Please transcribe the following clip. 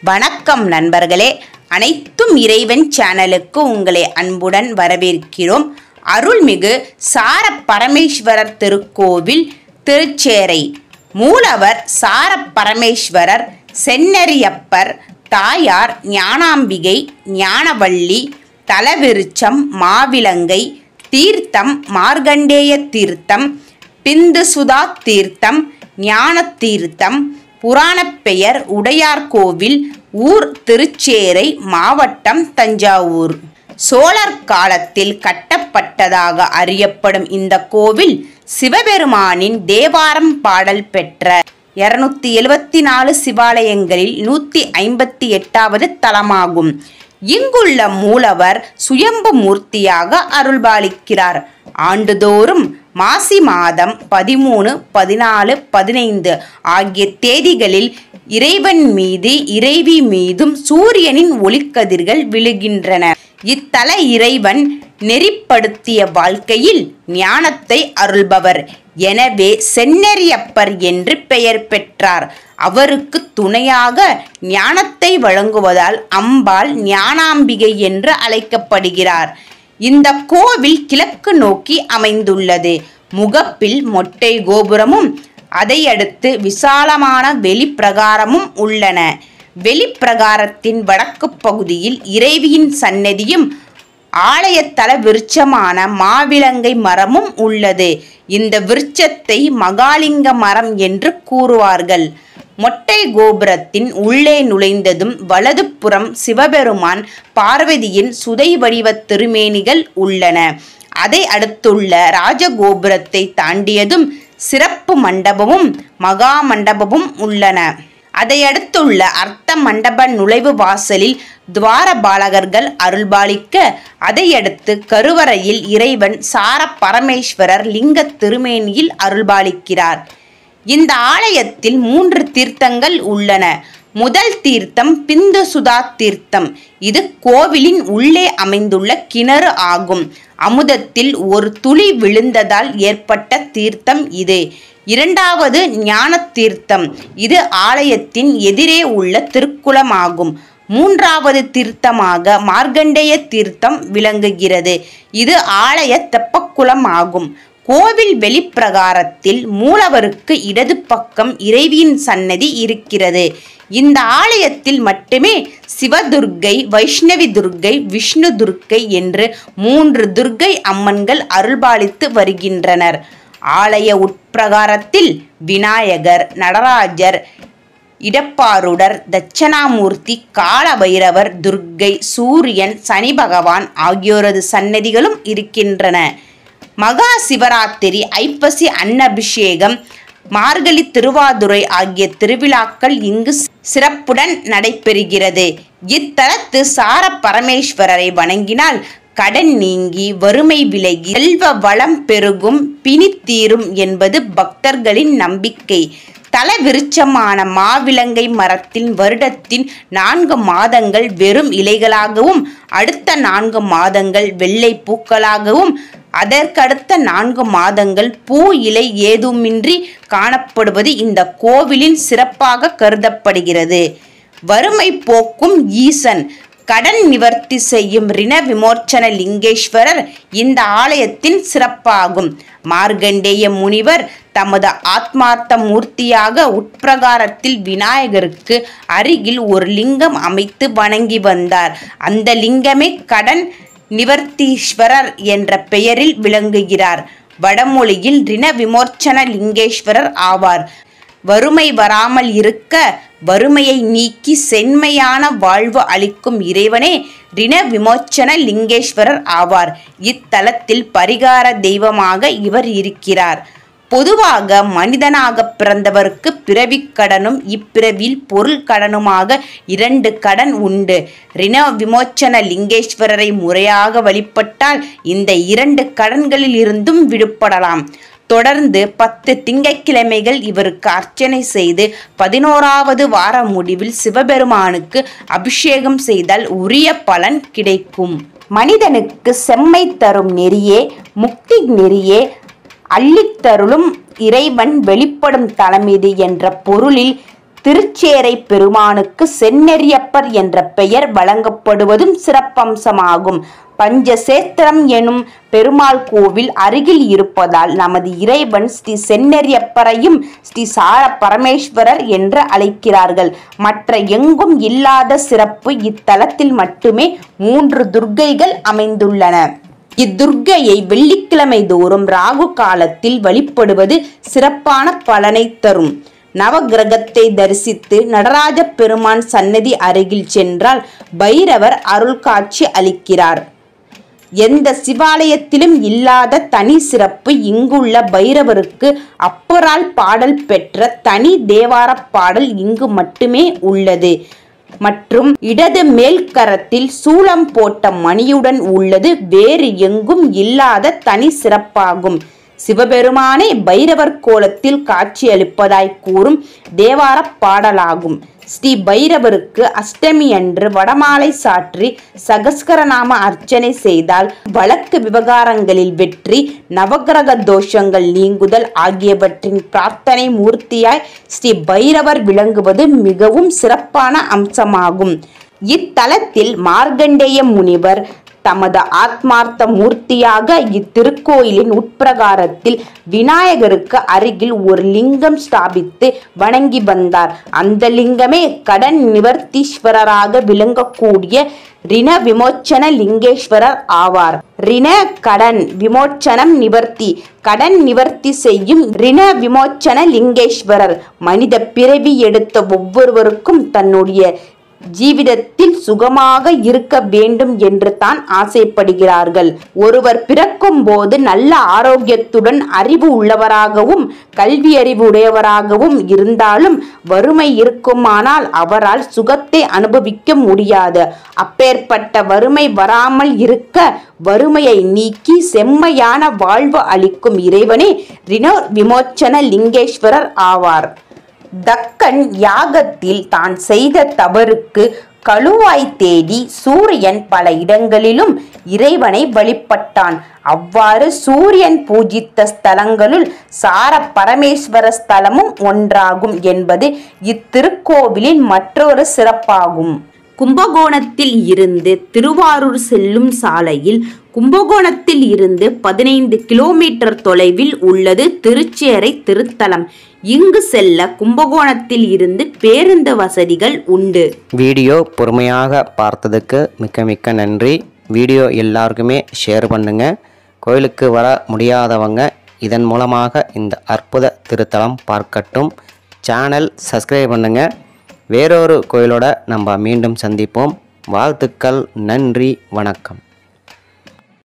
வணக்கம் நண்பர்களே, அனைத்தும் இறைவன் சேனலுக்கு உங்களை அன்புடன் வரவேற்கிறோம். அருள்மிகு சார பரமேஸ்வரர் திருக்கோவில் திருச்சேறை. மூலவர் சார பரமேஸ்வரர், சென்னரியப்பர், தாயார் ஞானாம்பிகை, ஞானவள்ளி, தலவிருச்சம் மாவிலங்கை, தீர்த்தம் மார்கண்டேய தீர்த்தம், பிந்துசுதா தீர்த்தம், ஞான தீர்த்தம். புராணப் பெயர் உடையார்கோவில், ஊர் திருச்சேறை, மாவட்டம் தஞ்சாவூர். சோழர் காலத்தில் கட்டப்பட்டதாக அறியப்படும் இந்த கோவில் சிவபெருமானின் தேவாரம் பாடல் பெற்ற 274 சிவாலயங்களில் 158வது தலமாகும். இங்குள்ள மூலவர் சுயம்பு மூர்த்தியாக அருள்பாலிக்கிறார். ஆண்டுதோறும் மாசி மாதம் 13, 14, 15 ஆகிய தேதிகளில் இறைவன் மீது இறைவி மீதும் சூரியனின் ஒளிக்கதிர்கள் விழுகின்றன. இத்தல இறைவன் நெறிப்படுத்திய வாழ்க்கையில் ஞானத்தை அருள்பவர். எனவே சென்னரியப்பர் என்று பெயர் பெற்றார். அவருக்கு துணையாக ஞானத்தை வழங்குவதால் அம்பாள் ஞானாம்பிகை என்று அழைக்கப்படுகிறார். இந்த கோவில் கிழக்கு நோக்கி அமைந்துள்ளது. முகப்பில் மொட்டை கோபுரமும் அதையடுத்து விசாலமான வெளிப்பிரகாரமும் உள்ளன. வெளிப்பிரகாரத்தின் வடக்கு பகுதியில் இறைவியின் சன்னதியும் ஆலயத்தல விருட்சமான மாவிலங்கை மரமும் உள்ளது. இந்த விருட்சத்தை மகாலிங்க மரம் என்று கூறுவார்கள். மொட்டை கோபுரத்தின் உள்ளே நுழைந்ததும் வலது புறம் சிவபெருமான், பார்வதியின் சுதை வடிவ திருமேனிகள் உள்ளன. அதை அடுத்துள்ள ராஜகோபுரத்தை தாண்டியதும் சிறப்பு மண்டபமும் மகா மண்டபமும் உள்ளன. அதையடுத்துள்ள அர்த்த மண்டப நுழைவு வாசலில் துவாரபாலகர்கள் அருள்பாலிக்க, அதையடுத்து கருவறையில் இறைவன் சார பரமேஸ்வரர் லிங்க திருமேனியில் அருள்பாலிக்கிறார். இந்த ஆலயத்தில் 3 தீர்த்தங்கள் உள்ளன. முதல் தீர்த்தம் பிந்துசுதா தீர்த்தம். இது கோவிலின் உள்ளே அமைந்துள்ள கிணறு ஆகும். அமுதத்தில் ஒரு துளி விழுந்ததால் ஏற்பட்ட தீர்த்தம் இது. இரண்டாவது ஞான தீர்த்தம். இது ஆலயத்தின் எதிரே உள்ள திருக்குளமாகும். மூன்றாவது தீர்த்தமாக மார்கண்டேய தீர்த்தம் விளங்குகிறது. இது ஆலய தெப்பக்குளம் ஆகும். கோவில் வெளிப்பிரகாரத்தில் மூலவருக்கு இடது பக்கம் இறைவியின் சன்னதி இருக்கிறது. இந்த ஆலயத்தில் மட்டுமே சிவதுர்க்கை, வைஷ்ணவி துர்க்கை, விஷ்ணு துர்க்கை என்று 3 துர்க்கை அம்மன்கள் அருள்பாலித்து வருகின்றனர். ஆலய உட்பிரகாரத்தில் விநாயகர், நடராஜர், இடப்பாருடர், தட்சணாமூர்த்தி, காலபைரவர், துர்க்கை, சூரியன், சனி பகவான் ஆகியோரது சன்னதிகளும் இருக்கின்றன. மகா சிவராத்திரி, ஐப்பசி அன்னபிஷேகம், மார்கழி திருவாதுரை ஆகிய திருவிழாக்கள் இங்கு சிறப்புடன் நடைபெறுகிறது. இத்தலத்து சார பரமேஸ்வரரை வணங்கினால் கடன் நீங்கி, வறுமை விலகி, செல்வ வளம் பெருகும், பிணி தீரும் என்பது பக்தர்களின் நம்பிக்கை. தல விருட்சமான மாவிலங்கை மரத்தின் வருடத்தின் 4 மாதங்கள் வெறும் இலைகளாகவும், அடுத்த 4 மாதங்கள் வெள்ளை பூக்களாகவும், அதற்கடுத்த 4 மாதங்கள் பூ இலை ஏதுமின்றி காணப்படுவது இந்த கோவிலின் சிறப்பாக கருதப்படுகிறது. வறுமை போக்கும் ஈசன், கடன் நிவர்த்தி செய்யும் ரிண விமோச்சன லிங்கேஸ்வரர் இந்த ஆலயத்தின் சிறப்பாகும். மார்கண்டேய முனிவர் தமது ஆத்மார்த்த மூர்த்தியாக உட்பிரகாரத்தில் விநாயகருக்கு அருகில் ஒரு லிங்கம் அமைத்து வணங்கி வந்தார். அந்த லிங்கமே கடன் நிவர்த்தீஸ்வரர் என்ற பெயரில் விளங்குகிறார். வடமொழியில் ரிண விமோச்சன லிங்கேஸ்வரர் ஆவார். வறுமை வராமல் இருக்க வறுமையை நீக்கி செம்மையான வாழ்வு அளிக்கும் இறைவனே ரிண விமோச்சன லிங்கேஸ்வரர் ஆவார். இத்தலத்தில் பரிகார தெய்வமாக இவர் இருக்கிறார். பொதுவாக மனிதனாக பிறந்தவருக்கு பிறவிக் கடனும் இப்பிறவியில் பொருள் கடனுமாக 2 கடன் உண்டு. ரிண விமோச்சன லிங்கேஸ்வரரை முறையாக வழிபட்டால் இந்த 2 கடன்களில் இருந்தும் விடுபடலாம். தொடர்ந்து 10 திங்கட்கிழமைகள் இவருக்கு அர்ச்சனை செய்து 11வது வார முடிவில் சிவபெருமானுக்கு அபிஷேகம் செய்தால் உரிய பலன் கிடைக்கும். மனிதனுக்கு செம்மை தரும் நெறியே முக்தி நெறியே அள்ளித்தருளும் இறைவன் வெளிப்படும் தலமிது என்ற பொருளில் திருச்சேறை பெருமானுக்கு செந்நெறியப்பர் என்ற பெயர் வழங்கப்படுவதும் சிறப்பம்சமாகும். பஞ்சசேத்திரம் எனும் பெருமாள் கோவில் அருகில் இருப்பதால் நமது இறைவன் ஸ்ரீ செந்நெறியப்பரையும் ஸ்ரீ சார பரமேஸ்வரர் என்று அழைக்கிறார்கள். மற்ற எங்கும் இல்லாத சிறப்பு இத்தலத்தில் மட்டுமே 3 துர்க்கைகள் அமைந்துள்ளன. இத்துர்க்கையை வெள்ளிக்கிழமை தோறும் ராகு காலத்தில் வழிபடுவது சிறப்பான பலனை தரும். நவகிரகத்தை தரிசித்து நடராஜ பெருமான் சன்னதி அருகில் சென்றால் பைரவர் அருள் காட்சி அளிக்கிறார். எந்த சிவாலயத்திலும் இல்லாத தனி சிறப்பு இங்குள்ள பைரவருக்கு அப்பரால் பாடல் பெற்ற தனி தேவார பாடல் இங்கு மட்டுமே உள்ளது. மற்றும் இடது மேல்கரத்தில் சூலம் போட்ட மணியுடன் உள்ளது வேறு எங்கும் இல்லாத தனி சிறப்பாகும். சிவபெருமானே பைரவர் கோலத்தில் காட்சி அளிப்பதாய் கூறும் தேவார பாடலாகும். ஸ்ரீ பைரவருக்கு அஷ்டமி அன்று வடமாலை சாற்றி சகஸ்கரநாம அர்ச்சனை செய்தால் வழக்கு விவகாரங்களில் வெற்றி, நவகிரக தோஷங்கள் நீங்குதல் ஆகியவற்றின் பிரார்த்தனை மூர்த்தியாய் ஸ்ரீ பைரவர் விளங்குவது மிகவும் சிறப்பான அம்சமாகும். இத்தலத்தில் மார்க்கண்டேய முனிவர் தமது ஆத்மார்த்த மூர்த்தியாக இத்திருக்கோயிலின் உட்பிரகாரத்தில் விநாயகருக்கு அருகில் ஒரு லிங்கம் ஸ்தாபித்து வணங்கி வந்தார். அந்த லிங்கமே கடன் நிவர்த்தீஸ்வரராக விளங்கக்கூடிய ரிண விமோச்சன லிங்கேஸ்வரர் ஆவார். ரிண கடன் விமோச்சனம் நிவர்த்தி, கடன் நிவர்த்தி செய்யும் ரிண விமோச்சன லிங்கேஸ்வரர் மனித பிறவி எடுத்த ஒவ்வொருவருக்கும் தன்னுடைய ஜீவிதத்தில் சுகமாக இருக்க வேண்டும் என்று தான் ஆசைப்படுகிறார்கள். ஒருவர் பிறக்கும் போது நல்ல ஆரோக்கியத்துடன் அறிவு உள்ளவராகவும் கல்வி அறிவு உடையவராகவும் இருந்தாலும் வறுமை இருக்குமானால் அவரால் சுகத்தை அனுபவிக்க முடியாது. அப்பேற்பட்ட வறுமை வராமல் இருக்க வறுமையை நீக்கி செம்மையான வாழ்வு அளிக்கும் இறைவனே ரிண விமோச்சன லிங்கேஸ்வரர் ஆவார். தக்கன் யாகத்தில் தான் செய்த தவறுக்கு கழுவாய் தேடி சூரியன் பல இடங்களிலும் இறைவனை வழிபட்டான். அவ்வாறு சூரியன் பூஜித்த ஸ்தலங்களுள் சார பரமேஸ்வர ஸ்தலமும் ஒன்றாகும் என்பது இத்திருக்கோவிலின் மற்றொரு சிறப்பாகும். கும்பகோணத்தில் இருந்து திருவாரூர் செல்லும் சாலையில் கும்பகோணத்தில் இருந்து 15 கிலோமீட்டர் தொலைவில் உள்ளது திருச்சேறை திருத்தலம். இங்கு செல்ல கும்பகோணத்தில் இருந்து பேருந்து வசதிகள் உண்டு. வீடியோ பொறுமையாக பார்த்ததுக்கு மிக்க நன்றி. வீடியோ எல்லாருக்குமே ஷேர் பண்ணுங்க. கோயிலுக்கு வர முடியாதவங்க இதன் மூலமாக இந்த அற்புத திருத்தலம் பார்க்கட்டும். சேனல் சப்ஸ்கிரைப் பண்ணுங்க. வேறொரு கோயிலோட நம்ம மீண்டும் சந்திப்போம். வாழ்த்துக்கள். நன்றி. வணக்கம்.